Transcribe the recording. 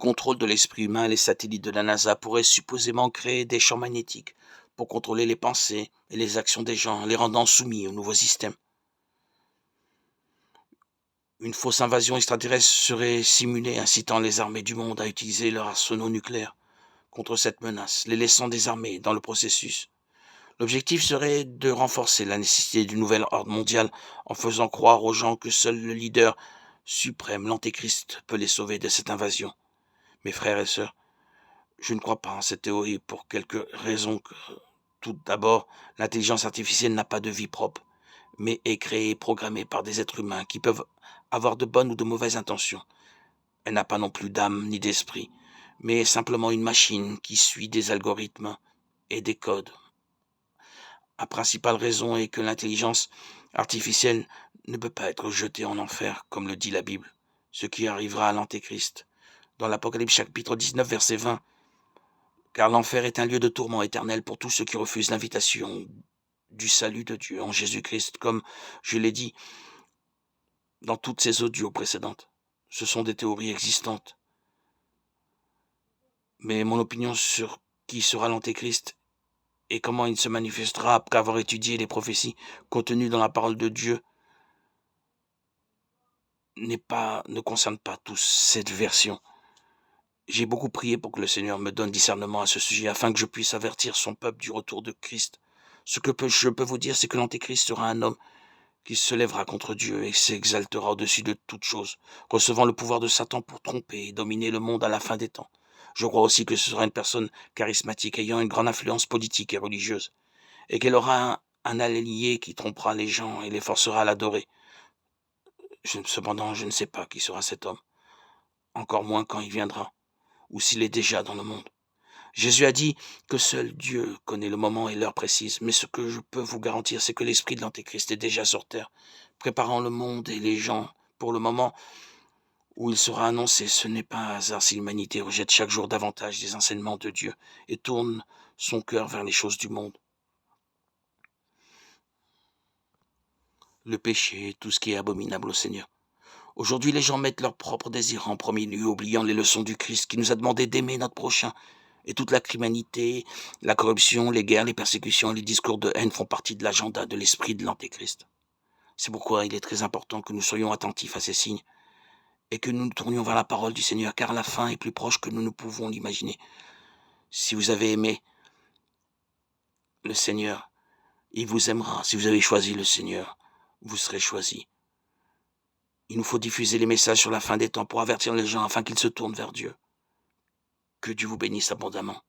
contrôle de l'esprit humain, les satellites de la NASA pourraient supposément créer des champs magnétiques pour contrôler les pensées et les actions des gens, les rendant soumis au nouveau système. Une fausse invasion extraterrestre serait simulée, incitant les armées du monde à utiliser leurs arsenaux nucléaires contre cette menace, les laissant désarmés dans le processus. L'objectif serait de renforcer la nécessité du nouvel ordre mondial en faisant croire aux gens que seul le leader suprême, l'Antéchrist, peut les sauver de cette invasion. Mes frères et sœurs, je ne crois pas en cette théorie pour quelques raisons. Tout d'abord, l'intelligence artificielle n'a pas de vie propre, mais est créée et programmée par des êtres humains qui peuvent avoir de bonnes ou de mauvaises intentions. Elle n'a pas non plus d'âme ni d'esprit, mais est simplement une machine qui suit des algorithmes et des codes. La principale raison est que l'intelligence artificielle ne peut pas être jetée en enfer, comme le dit la Bible, ce qui arrivera à l'Antéchrist. Dans l'Apocalypse chapitre 19, verset 20, car l'enfer est un lieu de tourment éternel pour tous ceux qui refusent l'invitation du salut de Dieu en Jésus-Christ, comme je l'ai dit dans toutes ces audios précédentes. Ce sont des théories existantes. Mais mon opinion sur qui sera l'Antéchrist et comment il se manifestera après avoir étudié les prophéties contenues dans la parole de Dieu ne concerne pas tous cette version. J'ai beaucoup prié pour que le Seigneur me donne discernement à ce sujet afin que je puisse avertir son peuple du retour de Christ. Ce que je peux vous dire, c'est que l'Antéchrist sera un homme qui se lèvera contre Dieu et s'exaltera au-dessus de toute chose, recevant le pouvoir de Satan pour tromper et dominer le monde à la fin des temps. Je crois aussi que ce sera une personne charismatique ayant une grande influence politique et religieuse, et qu'elle aura un allié qui trompera les gens et les forcera à l'adorer. Cependant, je ne sais pas qui sera cet homme, encore moins quand il viendra, ou s'il est déjà dans le monde. Jésus a dit que seul Dieu connaît le moment et l'heure précise, mais ce que je peux vous garantir, c'est que l'esprit de l'Antéchrist est déjà sur terre, préparant le monde et les gens pour le moment où il sera annoncé. Ce n'est pas un hasard si l'humanité rejette chaque jour davantage les enseignements de Dieu et tourne son cœur vers les choses du monde. Le péché, tout ce qui est abominable au Seigneur. Aujourd'hui, les gens mettent leurs propres désirs en premier lieu, oubliant les leçons du Christ qui nous a demandé d'aimer notre prochain. Et toute la criminalité, la corruption, les guerres, les persécutions et les discours de haine font partie de l'agenda de l'esprit de l'Antéchrist. C'est pourquoi il est très important que nous soyons attentifs à ces signes et que nous nous tournions vers la parole du Seigneur, car la fin est plus proche que nous ne pouvons l'imaginer. Si vous avez aimé le Seigneur, il vous aimera. Si vous avez choisi le Seigneur, vous serez choisi. Il nous faut diffuser les messages sur la fin des temps pour avertir les gens afin qu'ils se tournent vers Dieu. Que Dieu vous bénisse abondamment.